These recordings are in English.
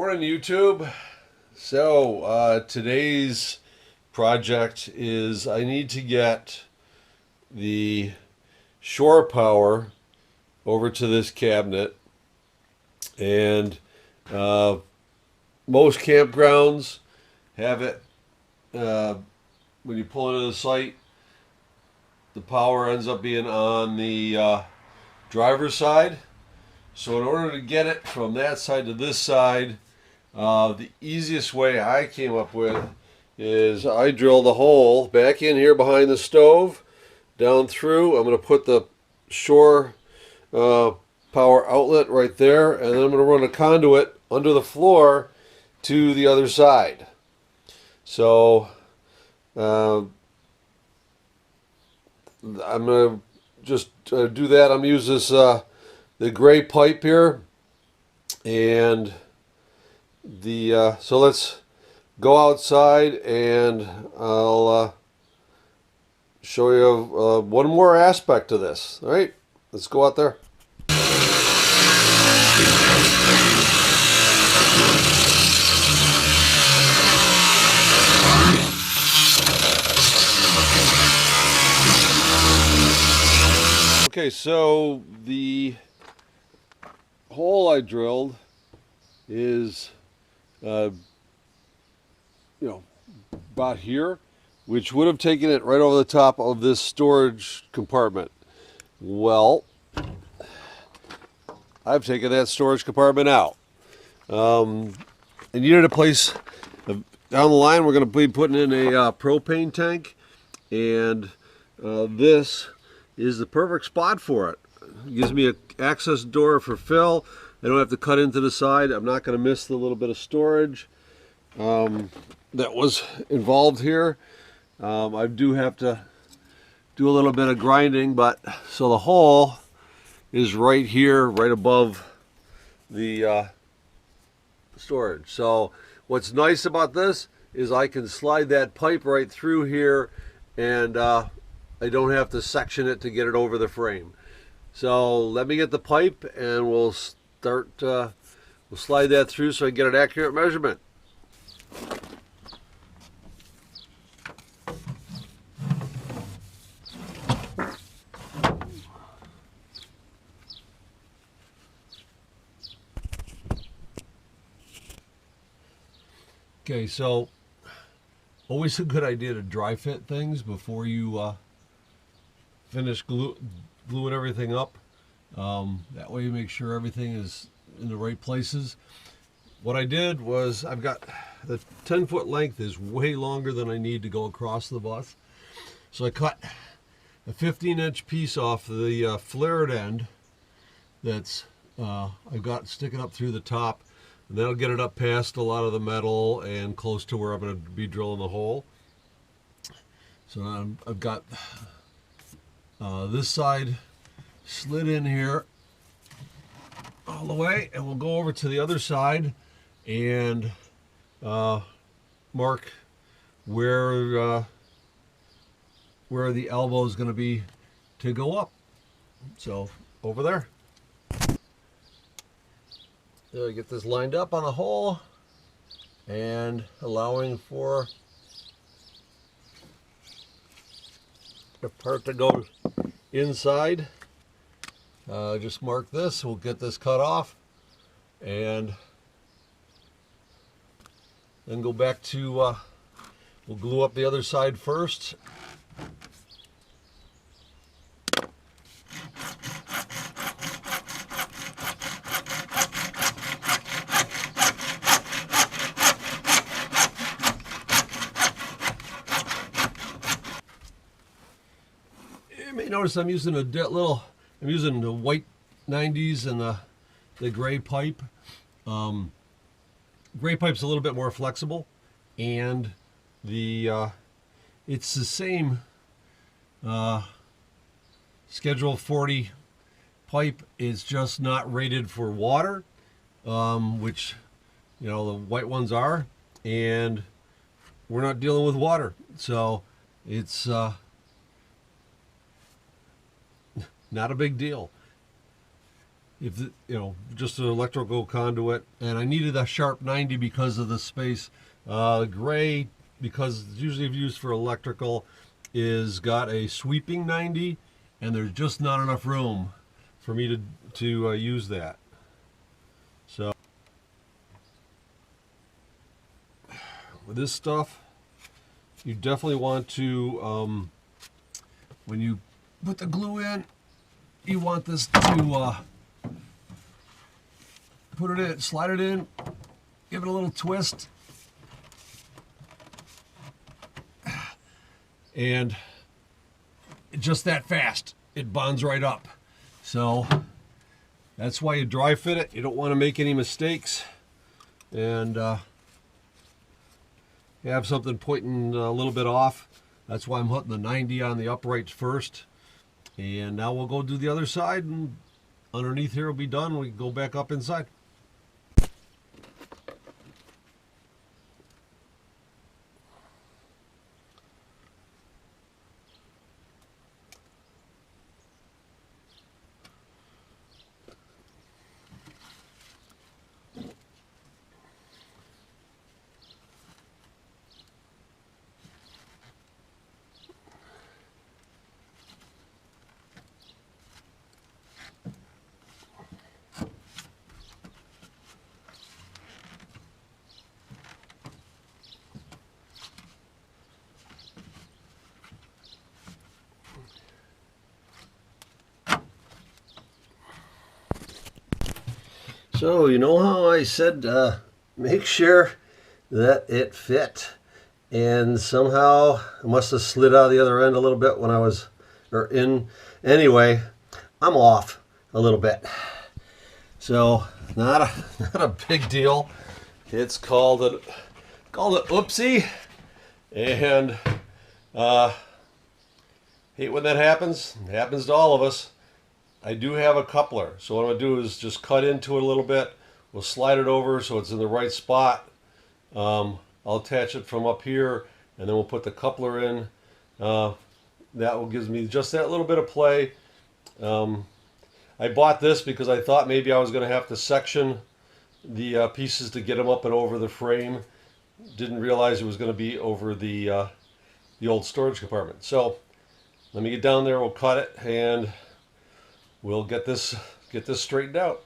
Morning, YouTube. Today's project is I need to get the shore power over to this cabinet, and most campgrounds have it when you pull into the site. The power ends up being on the driver's side. So in order to get it from that side to this side, the easiest way I came up with is I drill the hole back in here behind the stove, down through. I'm going to put the shore power outlet right there, and then I'm going to run a conduit under the floor to the other side. So I'm going to just do that. I'm going to use this the gray pipe here, and the so let's go outside and I'll show you one more aspect to this. All right, let's go out there. Okay, so the hole I drilled is about here, which would have taken it right over the top of this storage compartment. Well, I've taken that storage compartment out. And needed a place down the line. We're going to be putting in a propane tank, and this is the perfect spot for it. It gives me an access door for fill. I don't have to cut into the side. I'm not going to miss the little bit of storage that was involved here. I do have to do a little bit of grinding, but so the hole is right here, right above the storage. So what's nice about this is I can slide that pipe right through here, and I don't have to section it to get it over the frame. So let me get the pipe and we'll start, we'll slide that through so I get an accurate measurement. Okay, so always a good idea to dry fit things before you finish gluing everything up. That way you make sure everything is in the right places. What I did was, I've got the 10-foot length is way longer than I need to go across the bus. So I cut a 15-inch piece off the flared end that's I've got sticking up through the top, and that'll get it up past a lot of the metal and close to where I'm going to be drilling the hole. So I've got this side slid in here all the way, and we'll go over to the other side and mark where the elbow is going to be to go up. So over there. So I get this lined up on the hole and allowing for the part to go inside. Just mark this. We'll get this cut off and then go back to we'll glue up the other side first. You may notice I'm using I'm using the white 90s and the gray pipe. Gray pipe's a little bit more flexible, and it's the same Schedule 40 pipe. It's just not rated for water, which the white ones are, and we're not dealing with water, so it's not a big deal. just an electrical conduit, and I needed a sharp 90 because of the space. Gray, because it's usually used for electrical, is got a sweeping 90, and there's just not enough room for me to use that. So with this stuff, you definitely want to, when you put the glue in, you want this to put it in, slide it in, give it a little twist, and just that fast, it bonds right up. So that's why you dry fit it. You don't want to make any mistakes, and you have something pointing a little bit off. That's why I'm putting the 90 on the uprights first. And now we'll go do the other side, and underneath here will be done. We can go back up inside. So you know how I said make sure that it fit, and somehow I must have slid out of the other end a little bit when I was, or in, anyway, I'm off a little bit. So not a big deal. It's called an oopsie, and hate when that happens. It happens to all of us. I do have a coupler, so what I'm going to do is just cut into it a little bit. We'll slide it over so it's in the right spot. I'll attach it from up here, and then we'll put the coupler in. That will give me just that little bit of play. I bought this because I thought maybe I was going to have to section the pieces to get them up and over the frame. Didn't realize it was going to be over the old storage compartment. So let me get down there, we'll cut it, and we'll get this straightened out.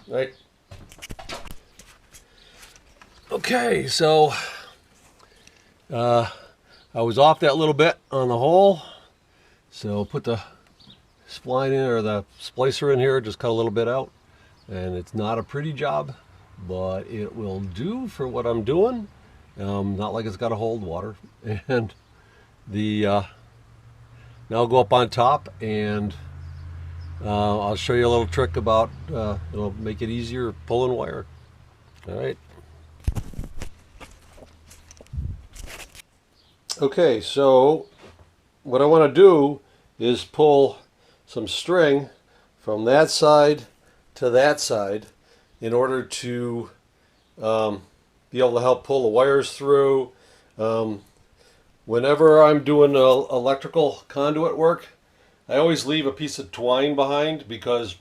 Right. Okay, so I was off that little bit on the hole, so put the spline in, or the splicer in here, just cut a little bit out, and it's not a pretty job, but it will do for what I'm doing. Not like it's got to hold water. And the now I'll go up on top, and I'll show you a little trick about it'll make it easier pulling wire. All right. Okay, so what I want to do is pull some string from that side to that side in order to be able to help pull the wires through. Whenever I'm doing electrical conduit work, I always leave a piece of twine behind, because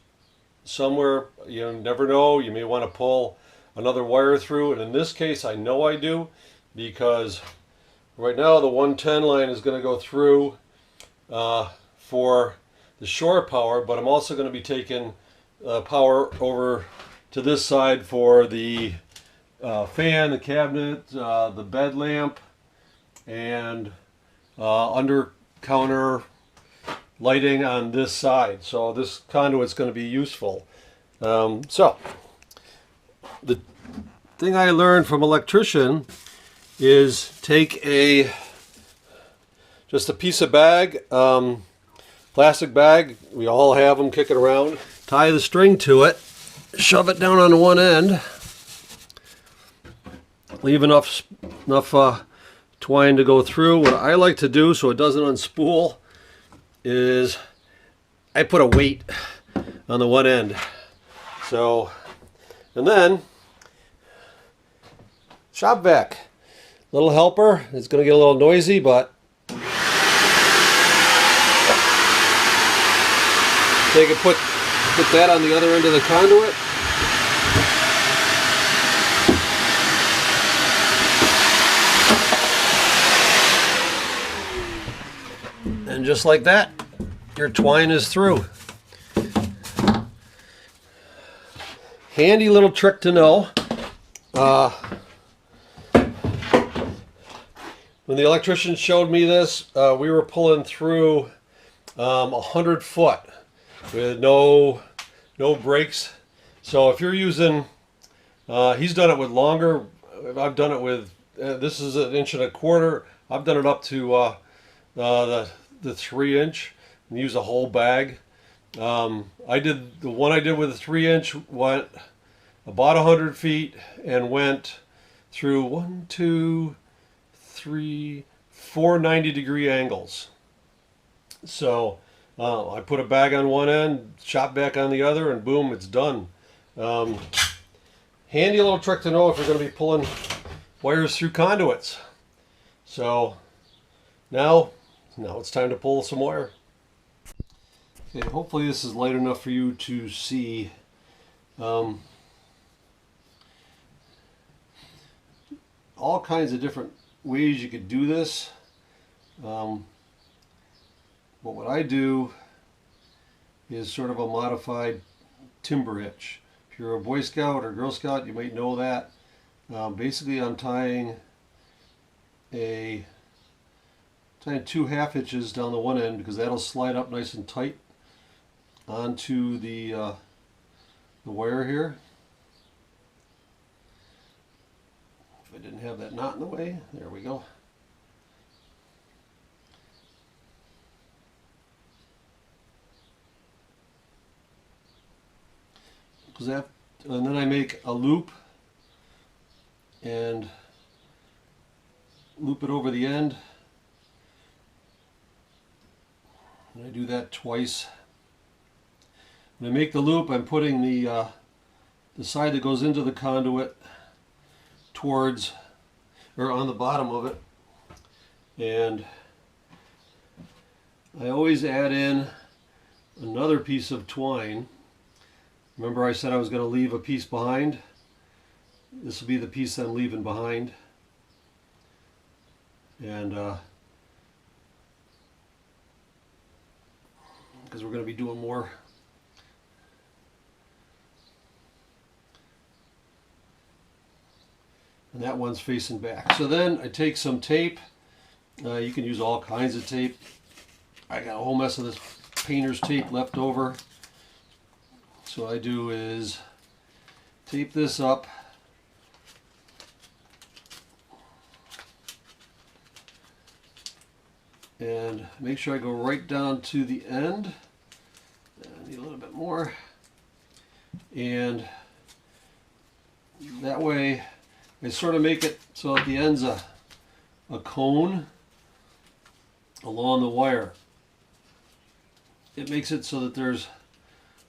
somewhere, you never know, you may want to pull another wire through, and in this case I know I do, because right now the 110 line is going to go through for the shore power, but I'm also going to be taking power over to this side for the fan, the cabinet, the bed lamp, and under counter lighting on this side. So this conduit's going to be useful. So the thing I learned from electrician is take just a piece of bag, plastic bag, we all have them kicking around, tie the string to it, shove it down on one end, leave enough twine to go through. What I like to do so it doesn't unspool is I put a weight on the one end. So, and then shop vac, little helper. It's going to get a little noisy, but take it, put Put that on the other end of the conduit. And just like that, your twine is through. Handy little trick to know. When the electrician showed me this, we were pulling through 100 foot with no brakes. So if you're using, he's done it with longer. I've done it with, this is 1.25 inches. I've done it up to the 3-inch and use a whole bag. I did the one I did with a 3-inch went about 100 feet and went through 1, 2, 3, 4 90-degree angles. So I put a bag on one end, shot back on the other, and boom, it's done. Handy little trick to know if you're going to be pulling wires through conduits. So now it's time to pull some wire. Okay, hopefully this is light enough for you to see. All kinds of different ways you could do this. But what I do is sort of a modified timber hitch. If you're a Boy Scout or Girl Scout, you might know that. Basically, I'm tying 2 half hitches down the one end because that'll slide up nice and tight onto the wire here. If I didn't have that knot in the way, there we go. And then I make a loop and loop it over the end. And I do that twice. When I make the loop, I'm putting the side that goes into the conduit towards, or on the bottom of it. And I always add in another piece of twine. Remember I said I was going to leave a piece behind? This will be the piece I'm leaving behind. And because we're going to be doing more. And that one's facing back. So then I take some tape. You can use all kinds of tape. I got a whole mess of this painter's tape left over. So what I do is tape this up. And make sure I go right down to the end. I need a little bit more. And that way I sort of make it so at the end's a cone along the wire. It makes it so that there's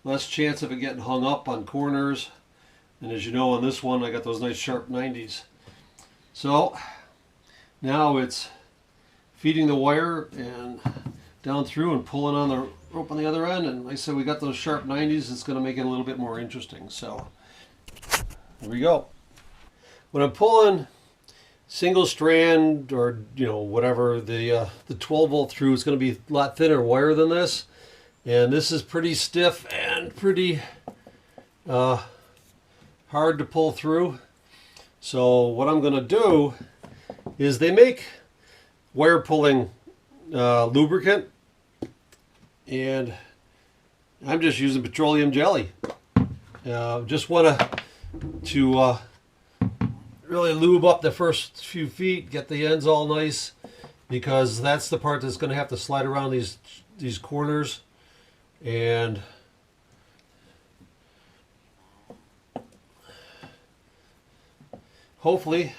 less chance of it getting hung up on corners. And as you know, on this one I got those nice sharp 90s. So now it's feeding the wire and down through and pulling on the rope on the other end. And like I said, we got those sharp 90s. It's going to make it a little bit more interesting. So here we go. When I'm pulling single strand or whatever, the 12 volt through is going to be a lot thinner wire than this. And this is pretty stiff and pretty hard to pull through. So what I'm going to do is they make wire pulling lubricant, and I'm just using petroleum jelly. Just want to really lube up the first few feet, get the ends all nice, because that's the part that's going to have to slide around these corners. And hopefully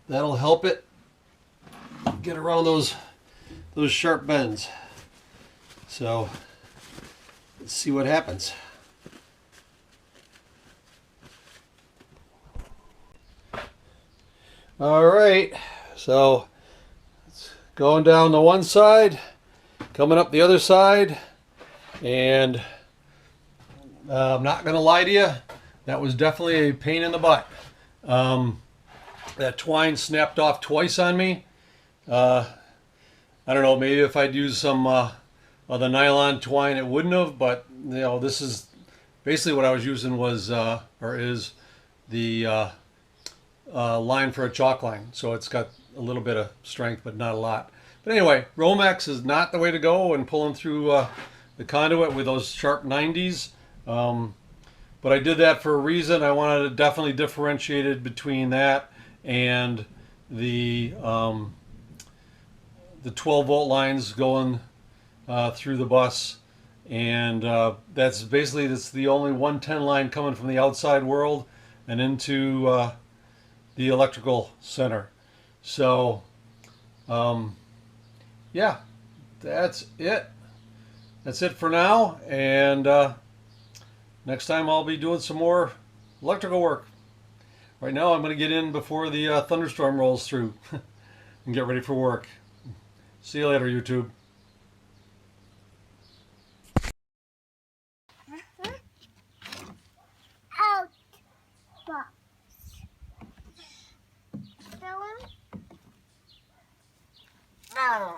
that'll help it get around those sharp bends. So let's see what happens. All right, so it's going down the one side, coming up the other side, and I'm not going to lie to you. That was definitely a pain in the butt. That twine snapped off twice on me. I don't know, maybe if I'd used some other nylon twine it wouldn't have, but you know, this is basically what I was using was, or is the line for a chalk line. So it's got a little bit of strength, but not a lot. But anyway, Romex is not the way to go when pulling through the conduit with those sharp 90s. But I did that for a reason. I wanted to definitely differentiate it between that and the 12-volt lines going through the bus, and that's the only 110 line coming from the outside world and into the electrical center. So yeah, that's it. That's it for now, and next time I'll be doing some more electrical work. Right now I'm going to get in before the thunderstorm rolls through and get ready for work. See you later, YouTube. Out box. Fill in. No.